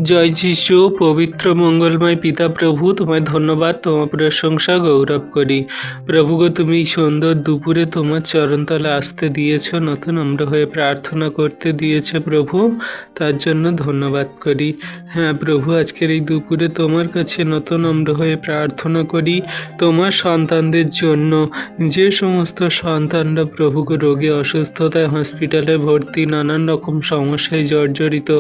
জয় যিশু। পবিত্র মঙ্গলময় পিতা প্রভু, তোমায় ধন্যবাদ, তোমার প্রশংসা গৌরব করি। প্রভু গো, তুমি এই সুন্দর দুপুরে তোমার চরণতলে আসতে দিয়েছ, নতুন আমরা হয়ে প্রার্থনা করতে দিয়েছ প্রভু, তার জন্য ধন্যবাদ করি। হ্যাঁ প্রভু, আজকের এই দুপুরে তোমার কাছে নতুন আমরা হয়ে প্রার্থনা করি তোমার সন্তানদের জন্য। যে সমস্ত সন্তানরা প্রভু গো রোগে অসুস্থতায় হসপিটালে ভর্তি, নানান রকম সমস্যায় জর্জরিত,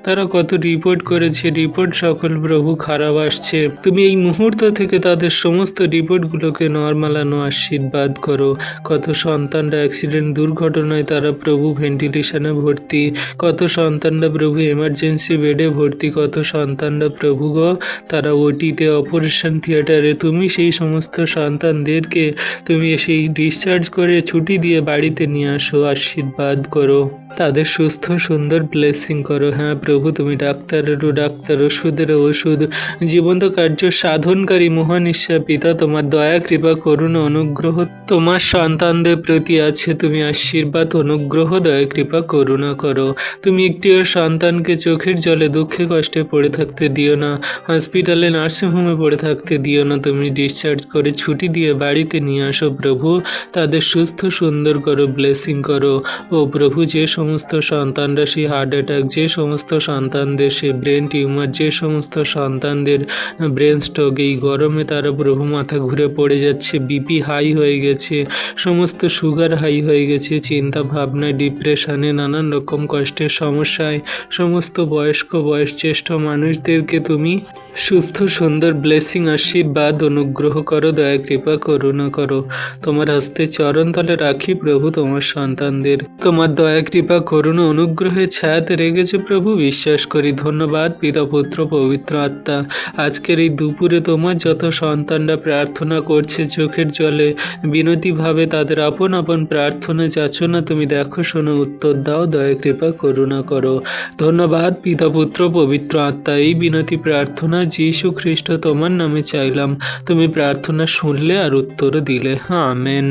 তারা কত রিপোর্ট করেছে, রিপোর্ট সকল প্রভু খারাপ আসছে, তুমি এই মুহূর্ত থেকে তাদের সমস্ত রিপোর্টগুলোকে নর্মালানো আশীর্বাদ করো। কত সন্তানরা অ্যাক্সিডেন্ট দুর্ঘটনায় তারা প্রভু ভেন্টিলেশনে ভর্তি, কত সন্তানরা প্রভু এমার্জেন্সি বেডে ভর্তি, কত সন্তানরা প্রভু গো তারা ওটিতে, অপারেশন থিয়েটারে, তুমি সেই সমস্ত সন্তানদেরকে তুমি সেই ডিসচার্জ করে ছুটি দিয়ে বাড়িতে নিয়ে আসো, আশীর্বাদ করো, তাদের সুস্থ সুন্দর ব্লেসিং করো। হ্যাঁ প্রভু, তুমি ডাক্তারেরও ডাক্তার, ওষুধেরও ওষুধ, জীবন্ত কার্য সাধনকারী মহান ঈশ্বর পিতা, তোমার দয়া কৃপা করুণা অনুগ্রহ তোমার সন্তানদের প্রতি আছে, তুমি আশীর্বাদ অনুগ্রহ দয়া কৃপা করুণা করো। তুমি একটিও সন্তানকে চোখের জলে দুঃখে কষ্টে পড়ে থাকতে দিও না, হসপিটালে নার্সিংহোমে পড়ে থাকতে দিও না, তুমি ডিসচার্জ করে ছুটি দিয়ে বাড়িতে নিয়ে আসো প্রভু, তাদের সুস্থ সুন্দর করো, ব্লেসিং করো। ও প্রভু, যে সমস্ত সন্তানরা সেই হার্ট অ্যাটাক, যে সমস্ত সন্তানদের সে ব্রেন টিউমার, যে সমস্ত সন্তানদের ব্রেন স্ট্রোক, এই গরমে তারা প্রভু মাথা ঘুরে পড়ে যাচ্ছে, বিপি হাই হয়ে গেছে, সমস্ত সুগার হাই হয়ে গেছে, চিন্তা ভাবনায়, ডিপ্রেশনে, নানান রকম কষ্টের সমস্যায় সমস্ত বয়স্ক বয়োজ্যেষ্ঠ মানুষদেরকে তুমি সুস্থ সুন্দর ব্লেসিং আশীর্বাদ অনুগ্রহ করো, দয়া কৃপা করুণা করো। তোমার হস্তে চরণতলে রাখি প্রভু তোমার সন্তানদের, তোমার দয়া কৃপা করুণা অনুগ্রহের ছায়াতে রেখেছে প্রভু, বিশ্বাস করি। ধন্যবাদ পিতা পুত্র পবিত্র আত্মা। আজকের এই দুপুরে তোমার যত সন্তানরা প্রার্থনা করছে চোখের জলে বিনতিভাবে, তাদের আপন আপন প্রার্থনা যাচনা তুমি দেখো, শোনো, উত্তর দাও, দয়া কৃপা করুণা করো। ধন্যবাদ পিতা পুত্র পবিত্র আত্মা। এই বিনতি প্রার্থনা যীশু খ্রিস্ট তোমার নামে চাইলাম, তুমি প্রার্থনা শুনলে আর উত্তর দিলে। আমেন।